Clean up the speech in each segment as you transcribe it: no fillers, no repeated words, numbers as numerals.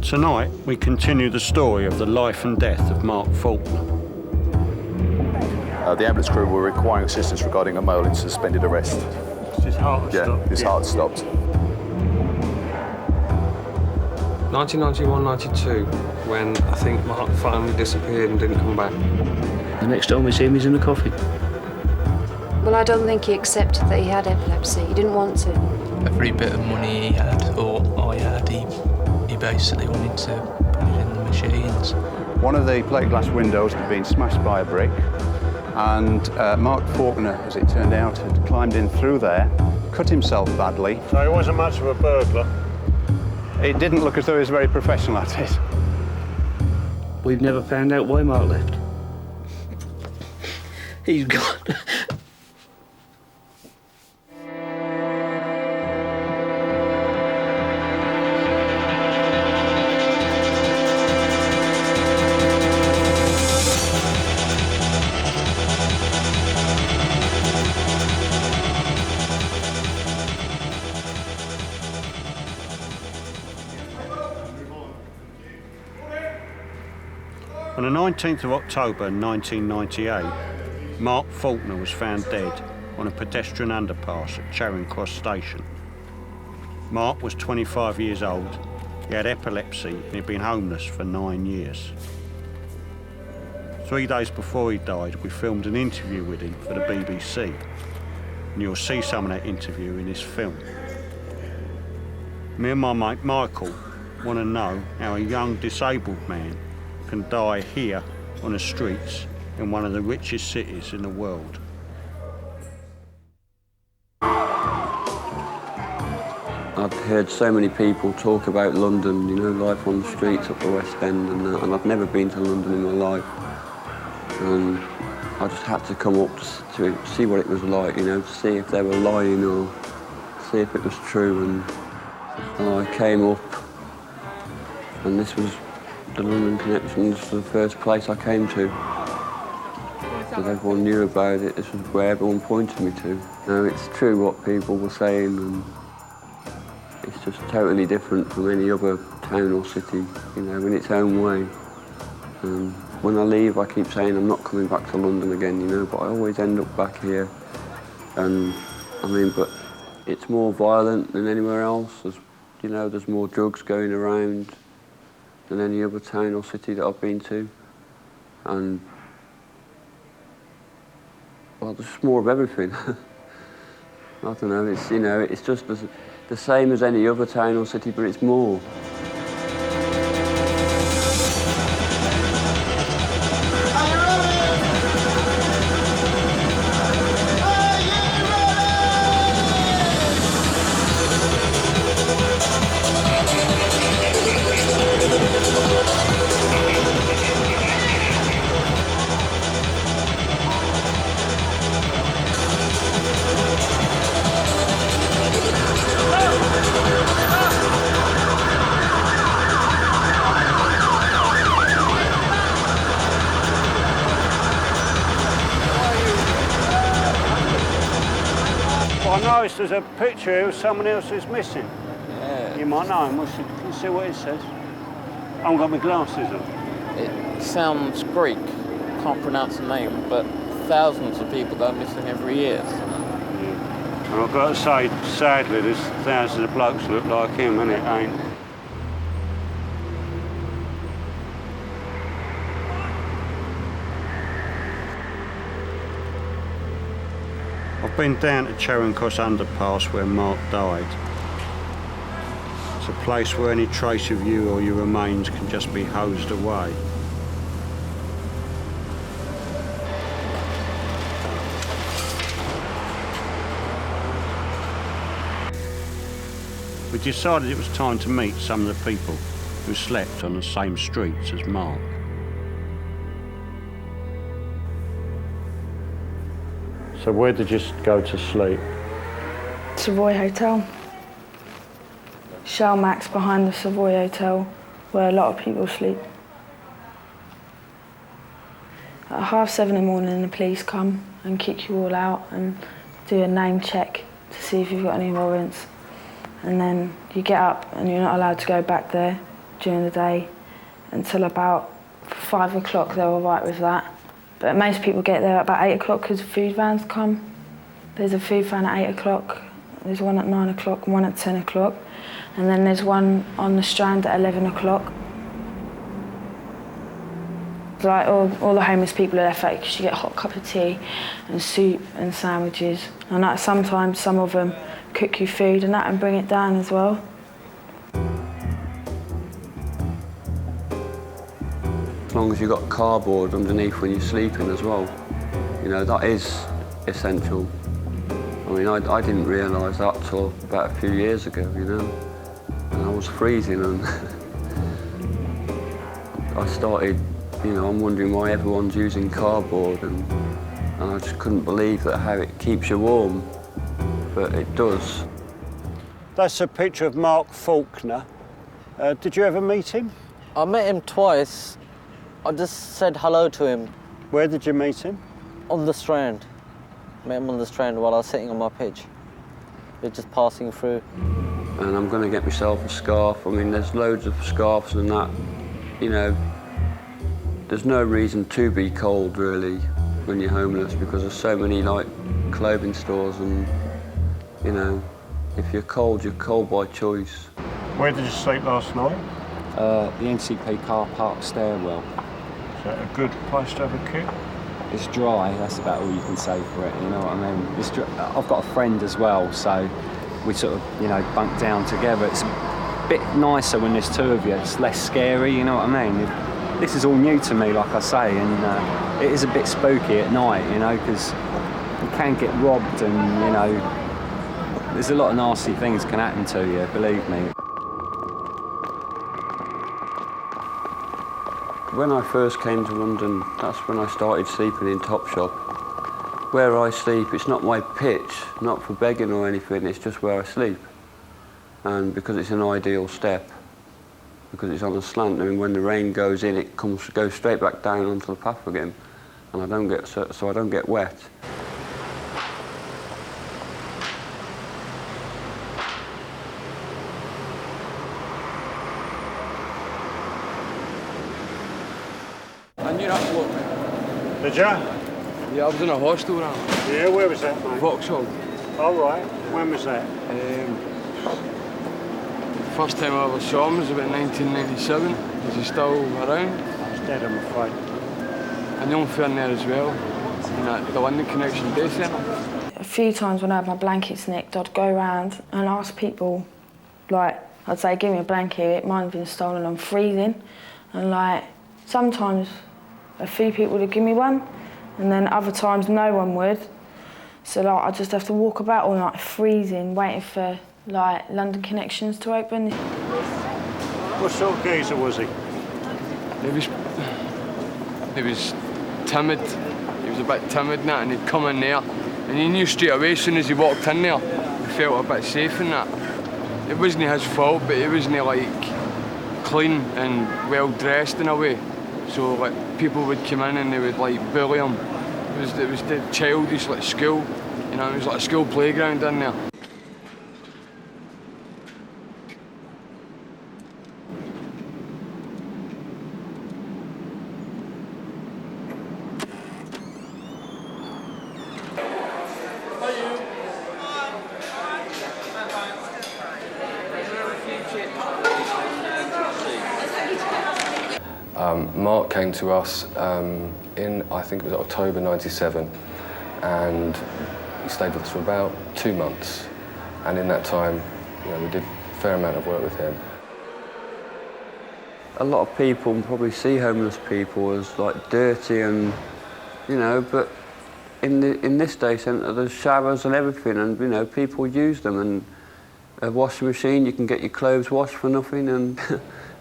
Tonight, we continue the story of the life and death of Mark Faulkner. The ambulance crew were requiring assistance regarding a male in suspended arrest. His heart stopped. His heart stopped. 1991-92, when I think Mark finally disappeared and didn't come back. The next time we see him, he's in a coffin. Well, I don't think he accepted that he had epilepsy. He didn't want to. Every bit of money he had, or I had, he basically wanted to put it in the machines. One of the plate glass windows had been smashed by a brick, and Mark Faulkner, as it turned out, had climbed in through there, cut himself badly. So he wasn't much of a burglar? It didn't look as though he was very professional at it. We've never found out why Mark left. He's gone. On the 19th of October 1998, Mark Faulkner was found dead on a pedestrian underpass at Charing Cross station. Mark was 25 years old, he had epilepsy and he'd been homeless for 9 years. 3 days before he died, we filmed an interview with him for the BBC, and you'll see some of that interview in this film. Me and my mate Michael want to know how a young disabled man can die here on the streets in one of the richest cities in the world. I've heard so many people talk about London, you know, life on the streets up the West End and that, and I've never been to London in my life. And I just had to come up to see what it was like, you know, to see if they were lying or see if it was true. And I came up, and this was the London Connections, the first place I came to. Because everyone knew about it, this was where everyone pointed me to. Now, it's true what people were saying, and it's just totally different from any other town or city, you know, in its own way. When I leave, I keep saying I'm not coming back to London again, you know, but I always end up back here. And, I mean, but it's more violent than anywhere else. There's, you know, there's more drugs going around than any other town or city that I've been to. And, well, there's just more of everything. I don't know, it's, you know, it's just the same as any other town or city, but it's more. I noticed there's a picture here of someone else who's missing. Yeah. You might know him. Can you see what it says? I haven't got my glasses on. It sounds Greek. Can't pronounce the name, but thousands of people go missing every year. Yeah. And I've got to say, sadly, there's thousands of blokes look like him, and it ain't. I've been down to Charing Cross underpass where Mark died. It's a place where any trace of you or your remains can just be hosed away. We decided it was time to meet some of the people who slept on the same streets as Mark. So where did you go to sleep? Savoy Hotel. Shell Max behind the Savoy Hotel, where a lot of people sleep. At 7:30 in the morning, the police come and kick you all out and do a name check to see if you've got any warrants. And then you get up and you're not allowed to go back there. during the day until about 5 o'clock. They're all right with that. But most people get there at about 8 o'clock because food vans come. There's a food van at 8 o'clock, there's one at 9 o'clock, one at 10 o'clock, and then there's one on the Strand at 11 o'clock. Like all the homeless people are there for because you get a hot cup of tea and soup and sandwiches. And that sometimes some of them cook you food and that and bring it down as well. As long as you've got cardboard underneath when you're sleeping as well, you know, that is essential. I mean, I didn't realise that till about a few years ago, you know, and I was freezing and I started, you know, I'm wondering why everyone's using cardboard and I just couldn't believe that how it keeps you warm, but it does. That's a picture of Mark Faulkner. Did you ever meet him? I met him twice. I just said hello to him. Where did you meet him? On the Strand. Met him on the Strand while I was sitting on my pitch. We're just passing through. And I'm going to get myself a scarf. I mean, there's loads of scarves and that, you know. There's no reason to be cold, really, when you're homeless, because there's so many, like, clothing stores and, you know, if you're cold by choice. Where did you sleep last night? The NCP car park stairwell. Is that a good place to have a kit? It's dry, that's about all you can say for it, you know what I mean? It's I've got a friend as well, so we sort of, you know, bunk down together. It's a bit nicer when there's two of you, it's less scary, you know what I mean? This is all new to me, like I say, and it is a bit spooky at night, you know, because you can get robbed and, you know, there's a lot of nasty things can happen to you, believe me. When I first came to London, that's when I started sleeping in Topshop. Where I sleep, it's not my pitch, not for begging or anything, it's just where I sleep. And because it's an ideal step, because it's on a slant, I mean, when the rain goes in, it goes straight back down onto the path again, and I don't get so I don't get wet. I knew that bloke. Did you? Yeah, I was in a hostel around. Yeah, where was that, mate? Vauxhall. All right. When was that? First time I ever saw him was about 1997. Is he still around? He's dead, I'm afraid. And the unfair there as well. And the London Connection Day Centre. A few times when I had my blankets nicked, I'd go around and ask people, like, I'd say, give me a blanket, mine had been stolen, I'm freezing. And like, sometimes a few people would give me one, and then other times no one would. So like, I just have to walk about all night freezing, waiting for like London Connections to open. What sort of geezer was he? He was timid. He was a bit timid and that, and he'd come in there, and he knew straight away as soon as he walked in there, he felt a bit safe in that. It wasn't his fault, but he wasn't like clean and well dressed in a way. So like people would come in and they would like bully him. It was the childish like school, you know, it was like a school playground in there. Mark came to us in, I think it was October '97, and he stayed with us for about 2 months. And in that time, you know, we did a fair amount of work with him. A lot of people probably see homeless people as like dirty and, you know, but in this day centre there's showers and everything, and you know, people use them, and a washing machine, you can get your clothes washed for nothing, and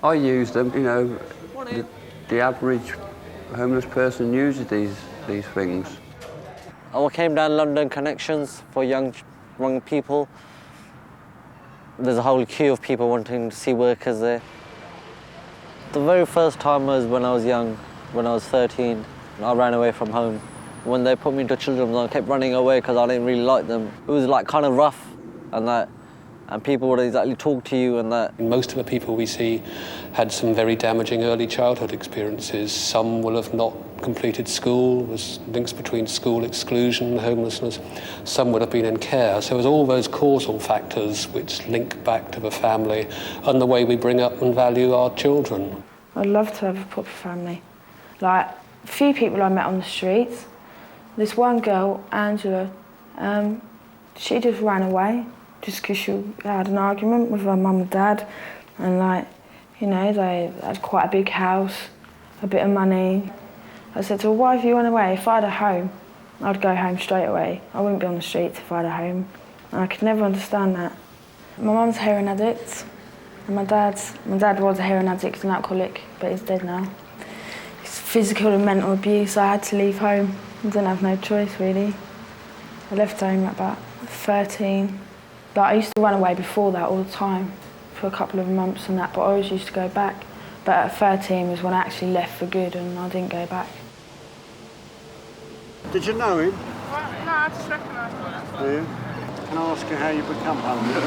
I use them, you know. The average homeless person uses these things. I came down London Connections for young people. There's a whole queue of people wanting to see workers there. The very first time was when I was young, when I was 13. I ran away from home. When they put me into children's, I kept running away because I didn't really like them. It was like kind of rough and that. and people would exactly talk to you and that. Most of the people we see had some very damaging early childhood experiences. Some will have not completed school, there's links between school exclusion and homelessness. Some would have been in care. So there's all those causal factors which link back to the family and the way we bring up and value our children. I'd love to have a proper family. Like, a few people I met on the streets. This one girl, Angela, she just ran away just because she had an argument with her mum and dad, and like, you know, they had quite a big house, a bit of money. I said to her, why have you run away? If I had a home, I'd go home straight away. I wouldn't be on the streets if I had a home. And I could never understand that. My mum's a heroin addict, and my dad was a heroin addict and alcoholic, but he's dead now. It's physical and mental abuse. I had to leave home. I didn't have no choice, really. I left home at about 13. Like, I used to run away before that all the time, for a couple of months and that, but I always used to go back. But at 13 was when I actually left for good and I didn't go back. Did you know him? Well, no, I just recognised him. Do you? Can I ask you how you become homeless?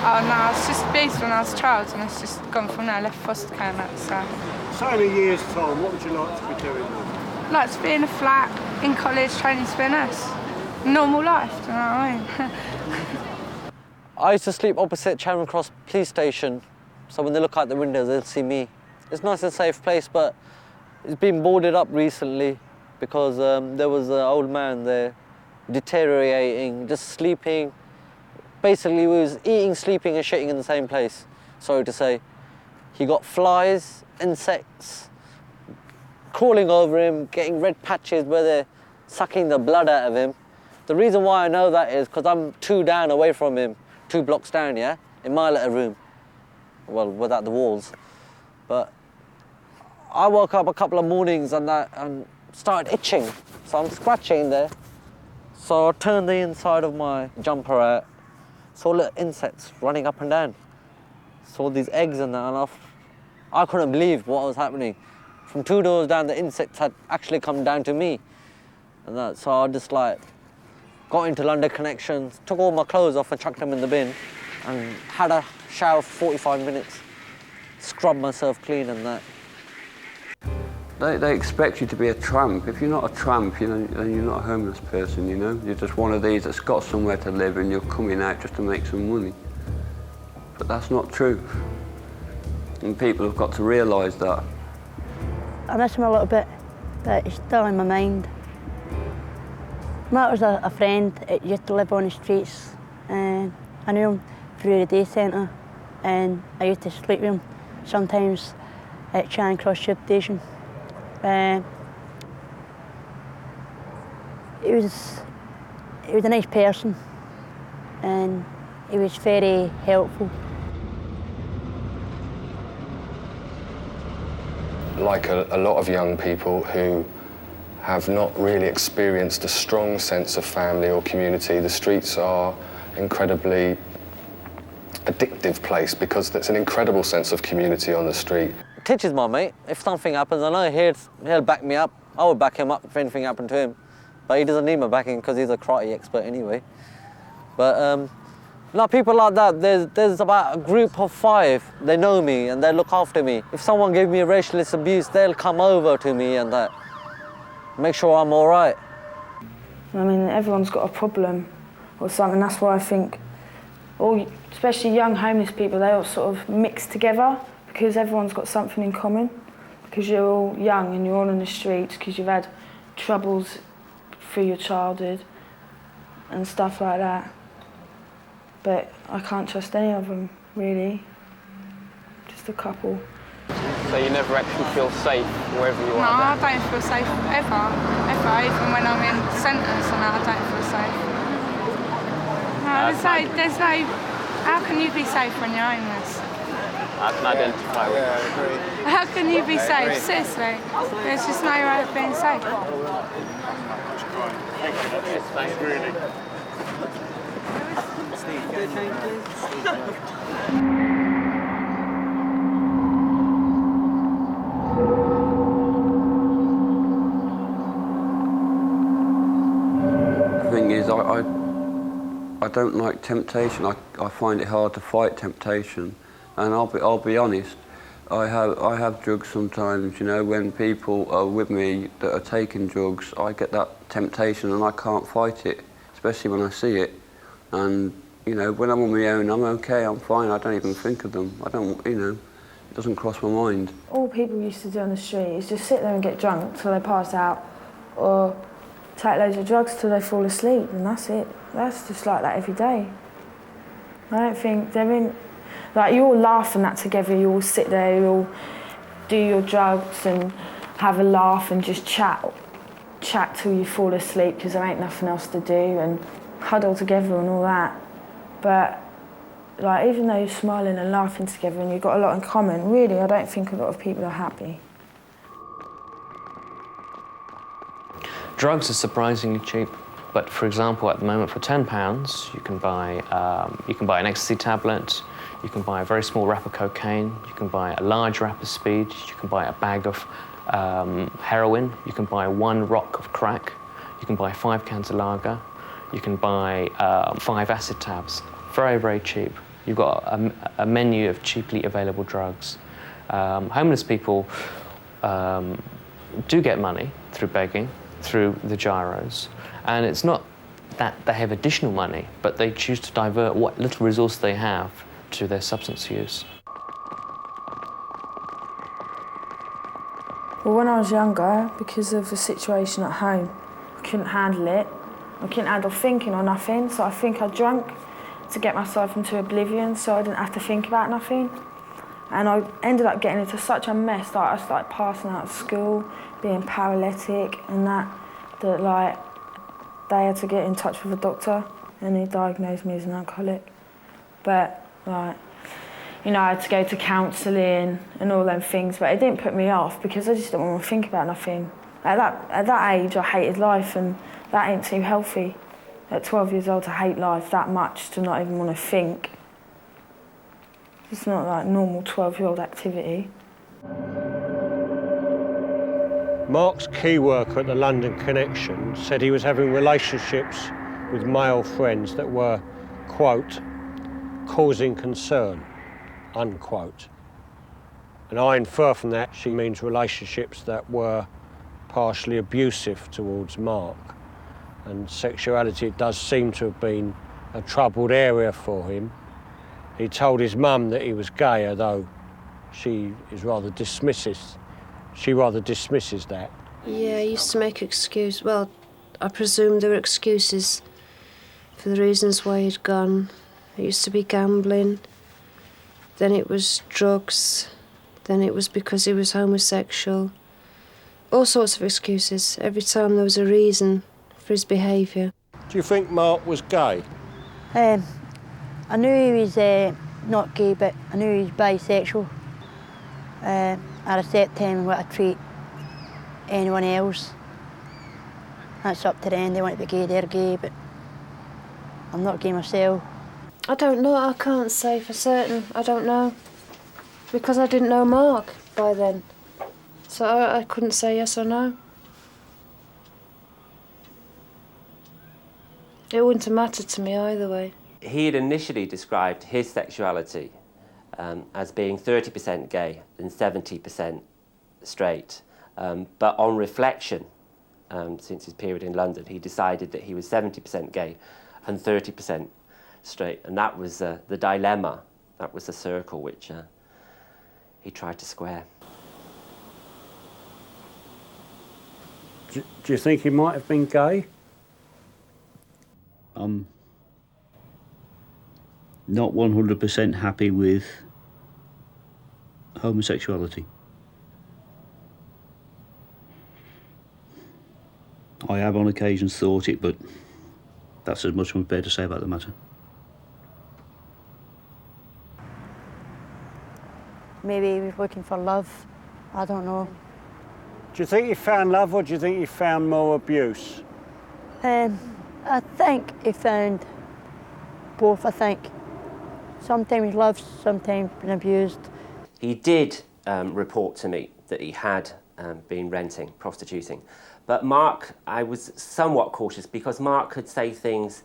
Oh no, I was just based when I was a child and it's just gone from there. I left foster care and that, So in a year's time, what would you like to be doing then? I'd like to be in a flat, in college, training to be a nurse. Normal life, do you know what I mean? I used to sleep opposite Charing Cross police station, so when they look out the windows, they'll see me. It's a nice and safe place, but it's been boarded up recently because there was an old man there deteriorating, just sleeping. Basically, he was eating, sleeping and shitting in the same place, sorry to say. He got flies, insects, crawling over him, getting red patches where they're sucking the blood out of him. The reason why I know that is because I'm 2 down away from him, 2 blocks down, yeah, in my little room. Well, without the walls. But I woke up a couple of mornings and started itching. So I'm scratching there. So I turned the inside of my jumper out, saw little insects running up and down. Saw these eggs and that, and I couldn't believe what was happening. From 2 doors down, the insects had actually come down to me. And that, so I just like got into London Connections, took all my clothes off and chucked them in the bin, and had a shower for 45 minutes, scrubbed myself clean and that. They expect you to be a tramp. If you're not a tramp, then you're not a homeless person, you know? You're just one of these that's got somewhere to live and you're coming out just to make some money. But that's not true. And people have got to realise that. I miss him a little bit, but he's still in my mind. Matt was a friend that used to live on the streets, and I knew him through the day centre, and I used to sleep with him sometimes at Charing Cross tube station. He was a nice person, and he was very helpful. Like a lot of young people who have not really experienced a strong sense of family or community, the streets are incredibly addictive place because there's an incredible sense of community on the street. Titch is my mate. If something happens, I know he'll back me up. I would back him up if anything happened to him. But he doesn't need my backing because he's a karate expert anyway. But people like that, there's about a group of 5. They know me and they look after me. If someone gave me racialist abuse, they'll come over to me and that. Make sure I'm all right. I mean, everyone's got a problem or something. That's why I think, especially young homeless people, they all sort of mix together because everyone's got something in common. Because you're all young and you're all on the streets because you've had troubles through your childhood and stuff like that. But I can't trust any of them, really. Just a couple. So you never actually feel safe wherever you are? No, I don't feel safe ever. Even when I'm in centres and that, I don't feel safe. No, there's no... How can you be safe when you're homeless? I can identify with that. I agree. How can you be safe? Seriously. There's just no way of being safe. Thanks, really. The thing is, I don't don't like temptation. I find it hard to fight temptation, and I'll be honest. I have drugs sometimes. You know, when people are with me that are taking drugs, I get that temptation and I can't fight it, especially when I see it. And you know, when I'm on my own, I'm okay. I'm fine. I don't even think of them. I don't. You know, it doesn't cross my mind. All people used to do on the street is just sit there and get drunk till they pass out, or take loads of drugs till they fall asleep, and that's it. That's just like that every day. I don't think they're in. Like, you all laugh and that together, you all sit there, you all do your drugs and have a laugh and just chat till you fall asleep because there ain't nothing else to do, and huddle together and all that. But like, even though you're smiling and laughing together and you've got a lot in common, really, I don't think a lot of people are happy. Drugs are surprisingly cheap. But for example, at the moment, for £10, you can buy an ecstasy tablet, you can buy a very small wrap of cocaine, you can buy a large wrap of speed, you can buy a bag of heroin, you can buy 1 rock of crack, you can buy 5 cans of lager, you can buy 5 acid tabs. Very, very cheap. You've got a menu of cheaply available drugs. Homeless people do get money through begging, through the gyros. And it's not that they have additional money, but they choose to divert what little resource they have to their substance use. Well, when I was younger, because of the situation at home, I couldn't handle it. I couldn't handle thinking or nothing, so I think I drank to get myself into oblivion so I didn't have to think about nothing. And I ended up getting into such a mess that I started passing out of school, being paralytic and that like, they had to get in touch with a doctor and he diagnosed me as an alcoholic. But like, you know, I had to go to counselling and all them things, but it didn't put me off because I just didn't want to think about nothing. At that age, I hated life, and that ain't too healthy. At 12 years old, to hate life that much, to not even want to think. It's not like normal 12-year-old activity. Mark's key worker at the London Connection said he was having relationships with male friends that were, quote, causing concern, unquote. And I infer from that she means relationships that were partially abusive towards Mark. And sexuality, it does seem to have been a troubled area for him. He told his mum that he was gay, although she rather dismisses that. Yeah, he used to make excuses. Well, I presume there were excuses for the reasons why he'd gone. It used to be gambling, then it was drugs, then it was because he was homosexual. All sorts of excuses. Every time there was a reason for his behaviour. Do you think Mark was gay? I knew he was not gay, but I knew he was bisexual. At a set time, what I treat anyone else. That's up to them. They want to be gay, they're gay, but I'm not gay myself. I don't know. I can't say for certain. I don't know. Because I didn't know Mark by then. So I couldn't say yes or no. It wouldn't have mattered to me either way. He had initially described his sexuality as being 30% gay and 70% straight. But on reflection, since his period in London, he decided that he was 70% gay and 30% straight. And that was the dilemma. That was the circle which he tried to square. Do you think he might have been gay? I'm not 100% happy with homosexuality. I have on occasions thought it, but that's as much as I'm prepared to say about the matter. Maybe he was looking for love. I don't know. Do you think he found love, or do you think he found more abuse? I think he found both, I think. Sometimes loved, sometimes been abused. He did report to me that he had been renting, prostituting. But Mark, I was somewhat cautious because Mark could say things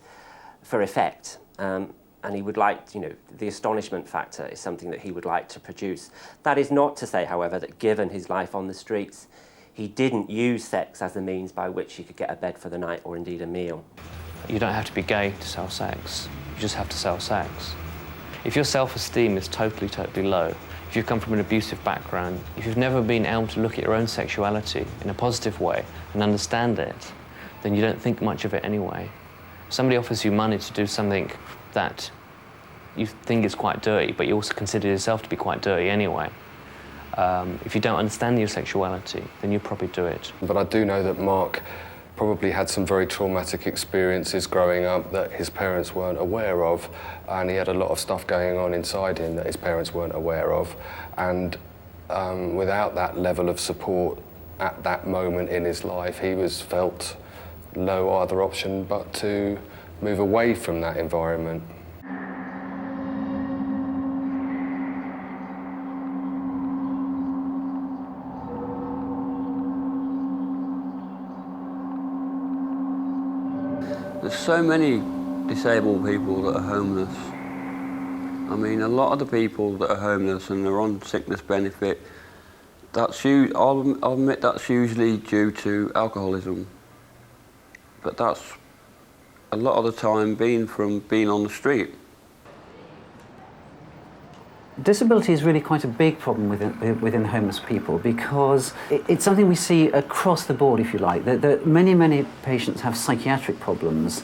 for effect. and he would like, the astonishment factor is something that he would like to produce. That is not to say, however, that given his life on the streets, he didn't use sex as a means by which he could get a bed for the night or indeed a meal. You don't have to be gay to sell sex. You just have to sell sex. If your self-esteem is totally, totally low, if you've come from an abusive background, if you've never been able to look at your own sexuality in a positive way and understand it, then you don't think much of it anyway. If somebody offers you money to do something that you think is quite dirty, but you also consider yourself to be quite dirty anyway, if you don't understand your sexuality, then you probably do it. But I do know that Mark probably had some very traumatic experiences growing up that his parents weren't aware of, and he had a lot of stuff going on inside him that his parents weren't aware of, and without that level of support at that moment in his life, he felt no other option but to move away from that environment. There's so many disabled people that are homeless. I mean, a lot of the people that are homeless and are on sickness benefit, I'll admit that's usually due to alcoholism. But that's a lot of the time from being on the street. Disability is really quite a big problem within homeless people because it's something we see across the board, if you like. That many patients have psychiatric problems.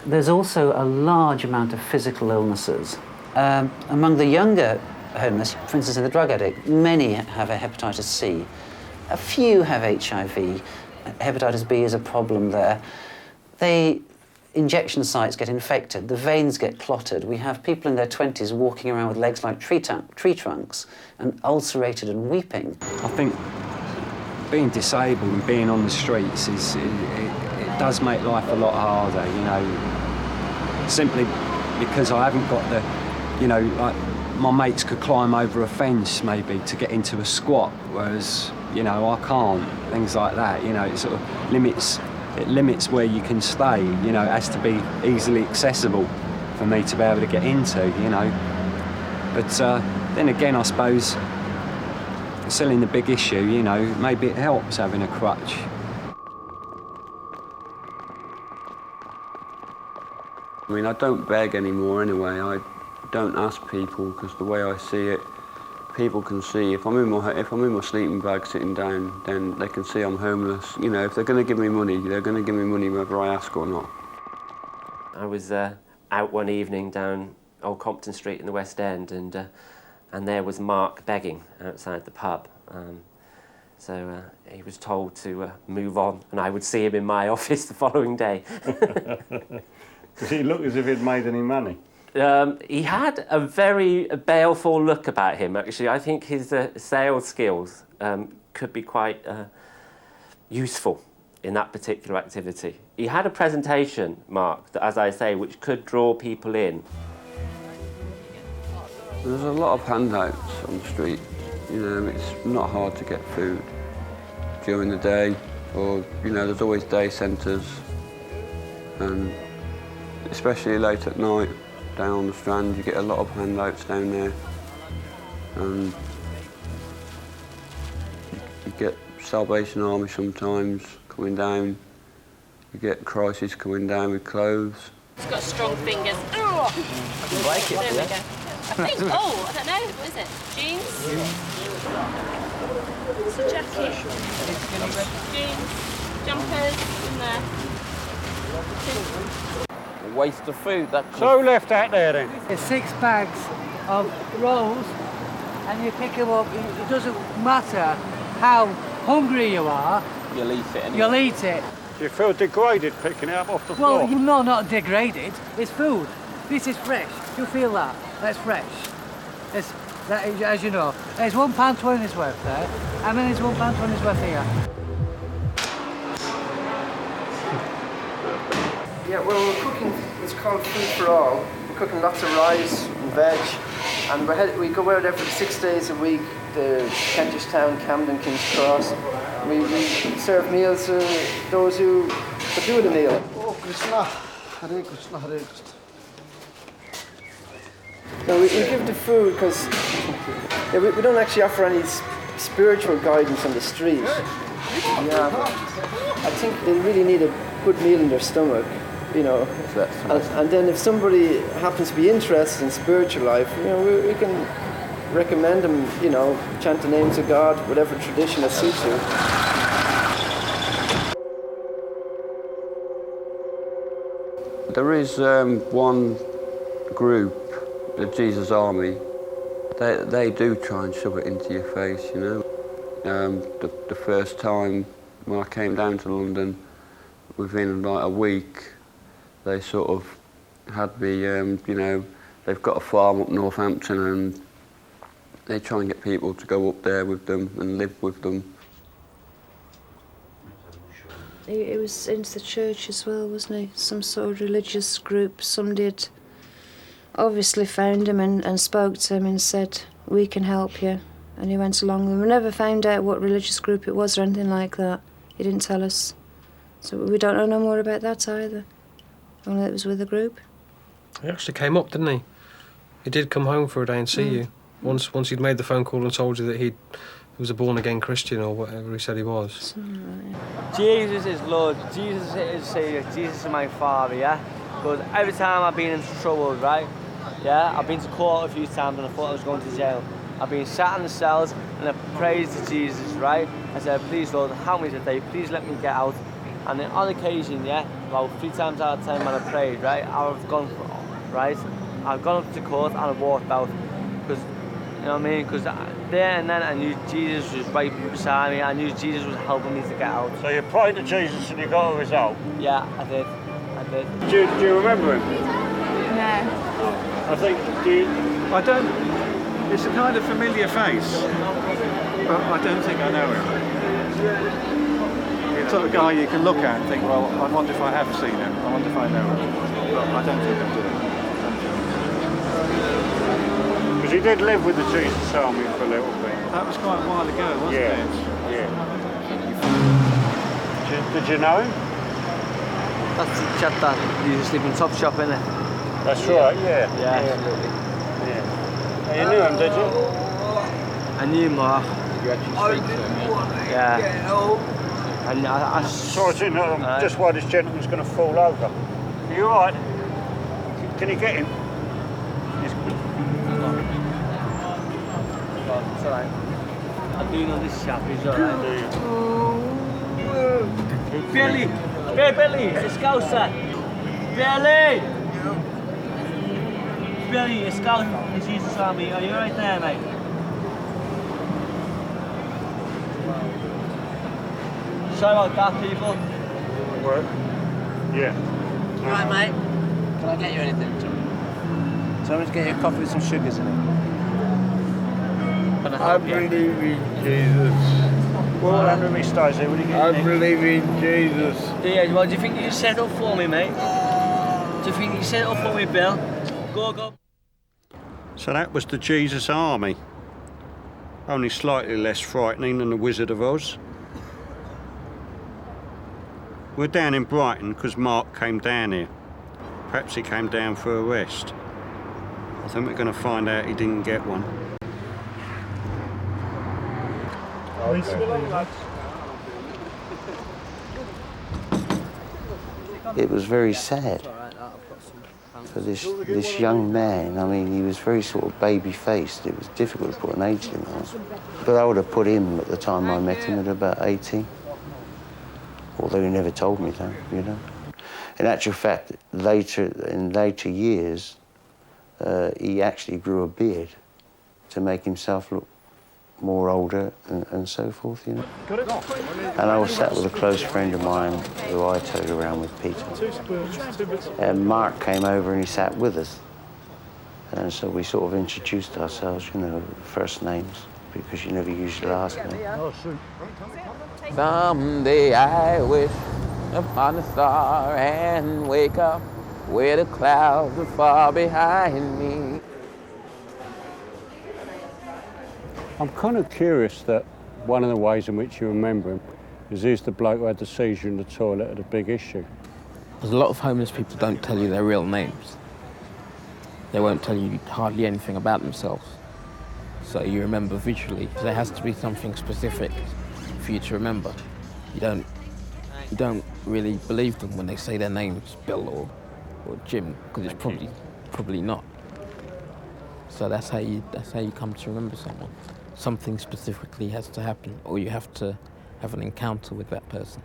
There's also a large amount of physical illnesses. Among the younger homeless, for instance, in the drug addict, many have a hepatitis C. A few have HIV. Hepatitis B is a problem there. Injection sites get infected, the veins get clotted. We have people in their 20s walking around with legs like tree trunks and ulcerated and weeping. I think being disabled and being on the streets it does make life a lot harder, simply because I haven't got the, like my mates could climb over a fence maybe to get into a squat, whereas, I can't, things like that, it sort of limits where you can stay, it has to be easily accessible for me to be able to get into, But then again, I suppose, selling the big issue, maybe it helps having a crutch. I mean, I don't beg anymore anyway. I don't ask people because the way I see it, people can see if I'm in my sleeping bag sitting down, then they can see I'm homeless. If they're going to give me money, they're going to give me money whether I ask or not. I was out one evening down Old Compton Street in the West End, and there was Mark begging outside the pub. So he was told to move on, and I would see him in my office the following day. Does he look as if he'd made any money? He had a very baleful look about him, actually. I think his sales skills could be quite useful in that particular activity. He had a presentation, Mark, that, as I say, which could draw people in. There's a lot of handouts on the street. It's not hard to get food during the day, or, there's always day centres, and especially late at night, down on the Strand, you get a lot of handouts down there. And you get Salvation Army sometimes coming down. You get Crisis coming down with clothes. It's got strong fingers. Oh. I can break it. There we go. I think, I don't know, what is it? Jeans? It's a jacket. Jeans, jumpers in there. Waste of food. That So left out there then? There's 6 bags of rolls and you pick them up. It doesn't matter how hungry you are. You'll eat it anyway. You'll eat it. Do you feel degraded picking it up off the floor? Well, no, not degraded. It's food. This is fresh. You feel that? That's fresh. That is, as you know, there's £1.20 worth there. How many is £1.20 worth here? Yeah, well, we're cooking, it's called Food for All. We're cooking lots of rice and veg, and we go out there for 6 days a week, the Kentish Town, Camden, King's Cross. We serve meals to those who could do the meal. Oh, Krishna, Hare Krishna, Hare Krishna. No, we give the food because we don't actually offer any spiritual guidance on the street. I think they really need a good meal in their stomach, you know. And then if somebody happens to be interested in spiritual life, you know, we can recommend them, you know, chant the names of God, whatever tradition that suits you. There is one group, the Jesus Army. They do try and shove it into your face, you know. The first time when I came down to London, within like a week, they sort of had me, you know, they've got a farm up Northampton and they try and get people to go up there with them and live with them. He was into the church as well, wasn't he? Some sort of religious group. Somebody had obviously found him and spoke to him and said, we can help you. And he went along with them. We never found out what religious group it was or anything like that. He didn't tell us. So we don't know no more about that either. Only it was with a group. He actually came up, didn't he? He did come home for a day and see you. Once he'd made the phone call and told you that he was a born-again Christian or whatever he said he was. Jesus is Lord, Jesus is Saviour, Jesus is my Father, yeah? Because every time I've been in trouble, right? Yeah, I've been to court a few times and I thought I was going to jail. I've been sat in the cells and I prayed to Jesus, right? I said, please Lord, help me today, please let me get out. And then on occasion, yeah, about 3 times out of 10 when I prayed, right, I've gone up to court and I've walked out. Because, you know what I mean? Because there and then I knew Jesus was right beside me. I knew Jesus was helping me to get out. So you prayed to Jesus and you got a result? Yeah, I did. Do you remember him? No. I think, I don't, it's a kind of familiar face, but I don't think I know him. The sort of guy you can look at and think, well, I wonder if I have seen him, I wonder if I know him, but I don't think I do. Because he did live with the Jesus Army for a little bit. That was quite a while ago, wasn't it? Yeah. Did you know him? That's the chap that used to sleep in Top Shop, innit? That's right, yeah. Yeah, absolutely. Yeah. You knew him, did you? I knew Mark. You actually speak to him, yeah? And I sorry to interrupt, just while this gentleman's going to fall over. Are you all right? Can you get him? It's alright. I do know this chap, he's alright. Billy! Hey Billy, it's Scouser! Billy! Billy, it's Scout, it's Jesus Army. Are you right there, mate? Sorry about that, people. What? Yeah. Right, mate. Can I get you anything, Tom? Tell me to get you a coffee with some sugars in it. I believe in Jesus. Well, what happened with me, Stacey? What are you getting? I believe in Jesus. Yeah, well, do you think you can set up for me, mate? Do you think you can set up for me, Bill? Go. So that was the Jesus Army. Only slightly less frightening than the Wizard of Oz. We're down in Brighton because Mark came down here. Perhaps he came down for a rest. I think we're going to find out he didn't get one. It was very sad for this young man. I mean, he was very sort of baby-faced. It was difficult to put an age limit on. But I would have put him at the time I met him at about 18. Although he never told me that, you know. In actual fact, in later years, he actually grew a beard to make himself look more older and so forth, you know. And I was sat with a close friend of mine who I towed around with, Peter. And Mark came over and he sat with us. And so we sort of introduced ourselves, you know, first names, because you never use your last name. Someday I wish upon a star and wake up where the clouds are far behind me. I'm kind of curious that one of the ways in which you remember him is he's the bloke who had the seizure in the toilet at a big issue. There's a lot of homeless people don't tell you their real names. they won't tell you hardly anything about themselves. So you remember visually. There has to be something specific for you to remember. You don't really believe them when they say their name's Bill or Jim, because it's probably not. So that's how you come to remember someone. Something specifically has to happen, or you have to have an encounter with that person.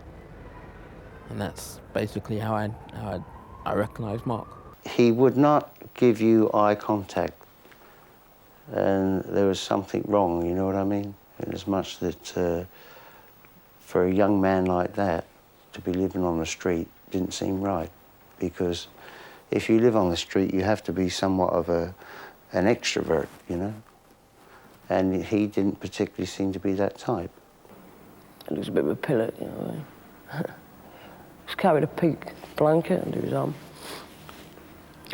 And that's basically how I recognise Mark. He would not give you eye contact, and there was something wrong, you know what I mean? In as much that for a young man like that to be living on the street didn't seem right, because if you live on the street you have to be somewhat of an extrovert, you know? And he didn't particularly seem to be that type. He looks a bit of a pillow, you know. He's carried a pink blanket under his arm.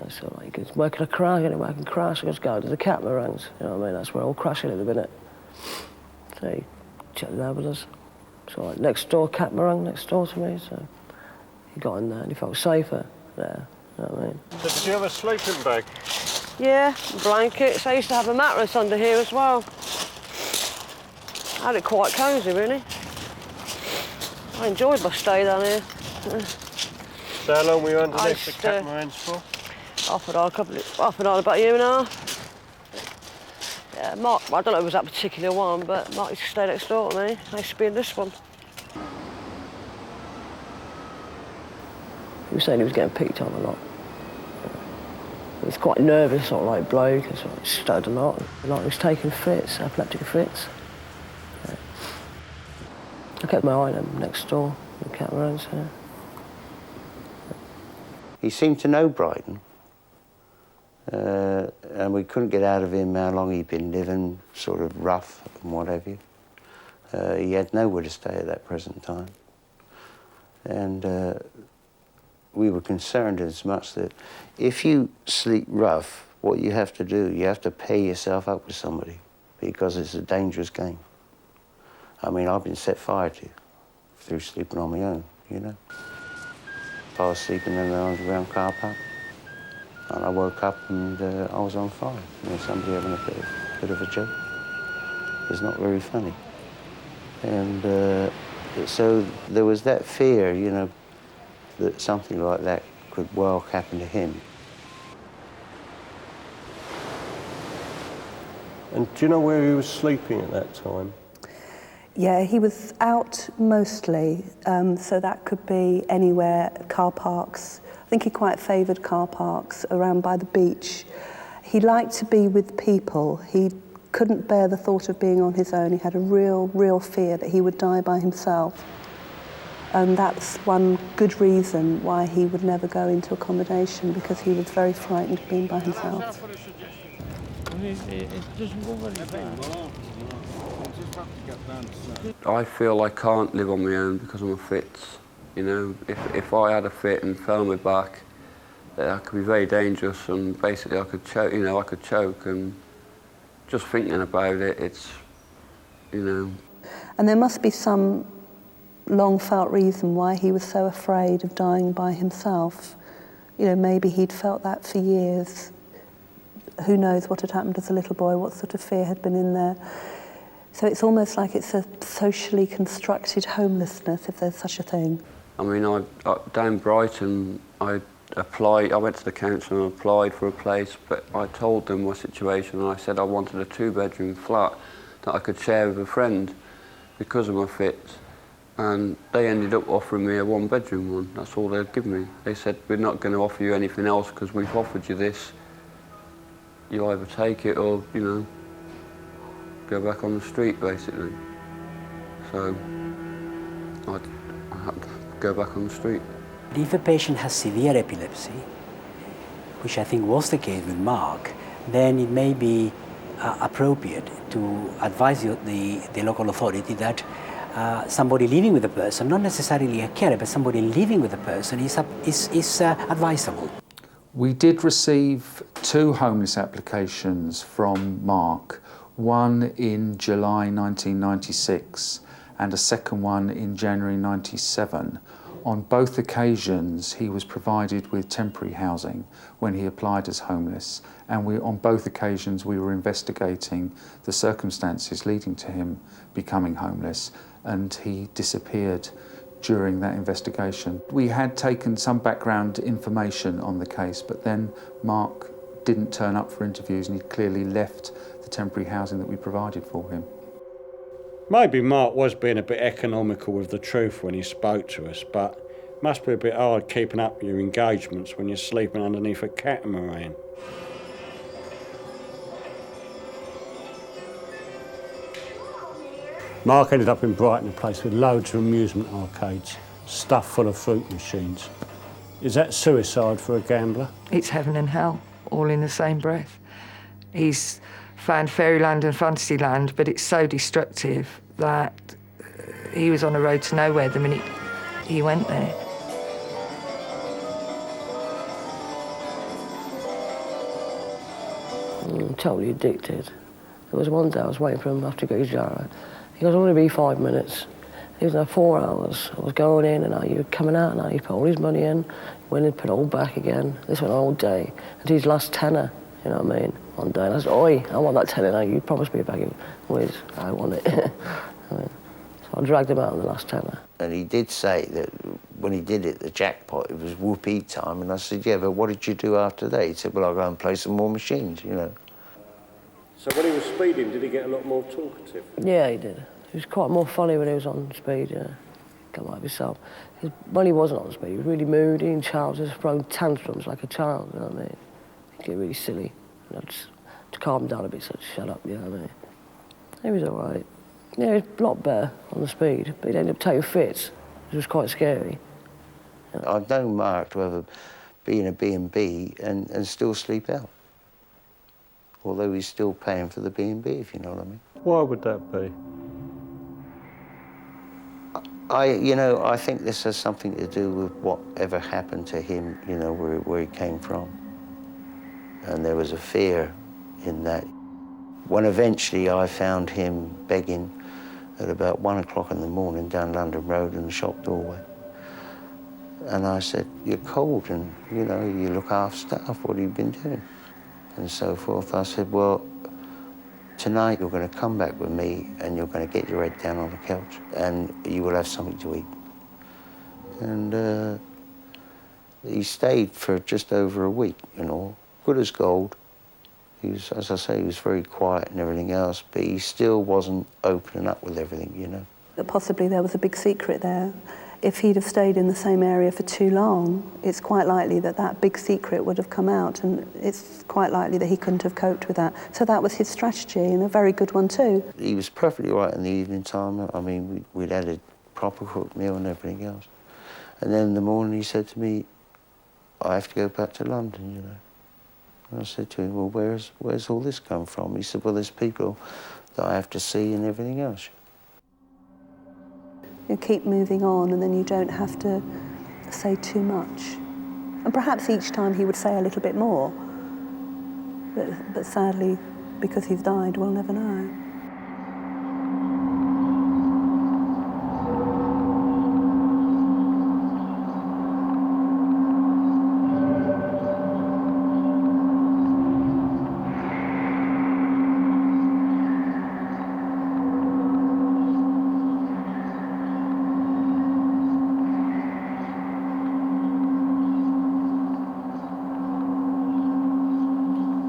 So like, he's working a crash, getting working crash, he goes go to the catamarans, you know what I mean? That's where all crashing at the minute. So he chatted there with us. So like next door, catamaran next door to me, so he got in there and he felt safer there, you know what I mean? So did you have a sleeping bag? Yeah, blankets. I used to have a mattress under here as well. I had it quite cosy, really. I enjoyed my stay down here. So how long were you underneath the catamarans for? Half an hour, about a year and a half. Yeah, Mark, I don't know if it was that particular one, but Mark used to stay next door to me. I used to be in this one. He was saying he was getting picked on a lot. He was quite nervous, sort of like bloke, and sort of stuttered a lot. Like he was taking fits, epileptic fits. Yeah. I kept my eye on him next door, the catamarans. Yeah. He seemed to know Brighton, and we couldn't get out of him how long he'd been living, sort of rough and what have you. He had nowhere to stay at that present time. And we were concerned as much that if you sleep rough, what you have to do, you have to pair yourself up with somebody, because it's a dangerous game. I mean, I've been set fire to through sleeping on my own, you know. I was sleeping in the underground car park, and I woke up and I was on fire. You know, somebody having a bit of a joke. It's not very funny. And so there was that fear, you know, that something like that could well happen to him. And do you know where he was sleeping at that time? Yeah, he was out mostly, so that could be anywhere, car parks. I think he quite favoured car parks around by the beach. He liked to be with people. He couldn't bear the thought of being on his own. He had a real fear that he would die by himself. And that's one good reason why he would never go into accommodation, because he was very frightened of being by himself. I feel I can't live on my own because of my fits. You know, if I had a fit and fell on my back, that could be very dangerous, and basically I could choke. You know, I could choke, and just thinking about it, it's, you know. And there must be some long-felt reason why he was so afraid of dying by himself. You know, maybe he'd felt that for years. Who knows what had happened as a little boy, what sort of fear had been in there. So it's almost like it's a socially constructed homelessness, if there's such a thing. I mean, down Brighton, I went to the council and applied for a place, but I told them my situation, and I said I wanted a 2-bedroom flat that I could share with a friend because of my fits. And they ended up offering me a 1-bedroom one. That's all they'd give me. They said, we're not going to offer you anything else because we've offered you this. You either take it or, you know, go back on the street, basically. So I had to go back on the street. If a patient has severe epilepsy, which I think was the case with Mark, then it may be appropriate to advise the local authority that somebody living with a person, not necessarily a carer, but somebody living with a person is advisable. We did receive 2 homeless applications from Mark, one in July 1996 and a second one in January 97. On both occasions, he was provided with temporary housing when he applied as homeless, and on both occasions we were investigating the circumstances leading to him becoming homeless, and he disappeared during that investigation. We had taken some background information on the case, but then Mark didn't turn up for interviews, and he clearly left the temporary housing that we provided for him. Maybe Mark was being a bit economical with the truth when he spoke to us, but it must be a bit hard keeping up your engagements when you're sleeping underneath a catamaran. Mark ended up in Brighton, a place with loads of amusement arcades, stuffed full of fruit machines. Is that suicide for a gambler? It's heaven and hell, all in the same breath. He's found fairyland and fantasyland, but it's so destructive that he was on a road to nowhere the minute he went there. Totally addicted. There was one day I was waiting for him after he got his jar out. He goes, "I'm going to be 5 minutes." He was there 4 hours. I was going in and out, you were coming out and out. He put all his money in, went and put it all back again. This went all day. Until his last tenner, you know what I mean? One day, and I said, "Oi, I want that tenner now. You promised me a bag of whiz. I want it." So I dragged him out on the last tenner. And he did say that when he did it, the jackpot, it was whoopee time. And I said, "Yeah, but what did you do after that?" He said, "Well, I'll go and play some more machines, you know." So when he was speeding, did he get a lot more talkative? Yeah, he did. He was quite more funny when he was on speed, yeah. Come like himself. When he wasn't on speed, he was really moody and childish, throwing tantrums like a child, you know what I mean? He'd get really silly. You know, just to calm him down a bit, so to shut up, you know what I mean? He was all right. Yeah, he was a lot better on the speed, but he'd end up taking fits, which was quite scary. I've known Mark to ever be in a B&B and still sleep out. Although he's still paying for the B&B, if you know what I mean. Why would that be? I think this has something to do with whatever happened to him, you know, where he came from. And there was a fear in that. When eventually I found him begging at about 1 o'clock in the morning down London Road in the shop doorway. And I said, "You're cold and, you know, you look half-starved, what have you been doing?" And so forth. I said, "Well, tonight you're going to come back with me and you're going to get your head down on the couch and you will have something to eat." And he stayed for just over a week, you know, good as gold. He was, as I say, he was very quiet and everything else, but he still wasn't opening up with everything, you know. Possibly there was a big secret there. If he'd have stayed in the same area for too long, it's quite likely that that big secret would have come out, and it's quite likely that he couldn't have coped with that. So that was his strategy, and a very good one too. He was perfectly right in the evening time. I mean, we'd had a proper cooked meal and everything else. And then in the morning he said to me, "I have to go back to London, you know." And I said to him, "Well, where's all this come from?" He said, "Well, there's people that I have to see and everything else." You keep moving on, and then you don't have to say too much. And perhaps each time he would say a little bit more. But sadly, because he's died, we'll never know.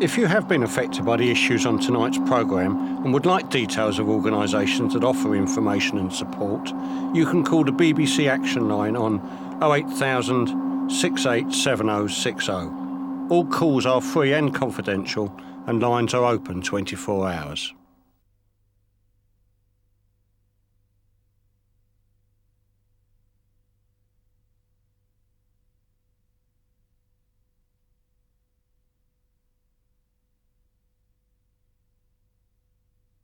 If you have been affected by the issues on tonight's programme and would like details of organisations that offer information and support, you can call the BBC Action Line on 08000 687060. All calls are free and confidential, and lines are open 24 hours.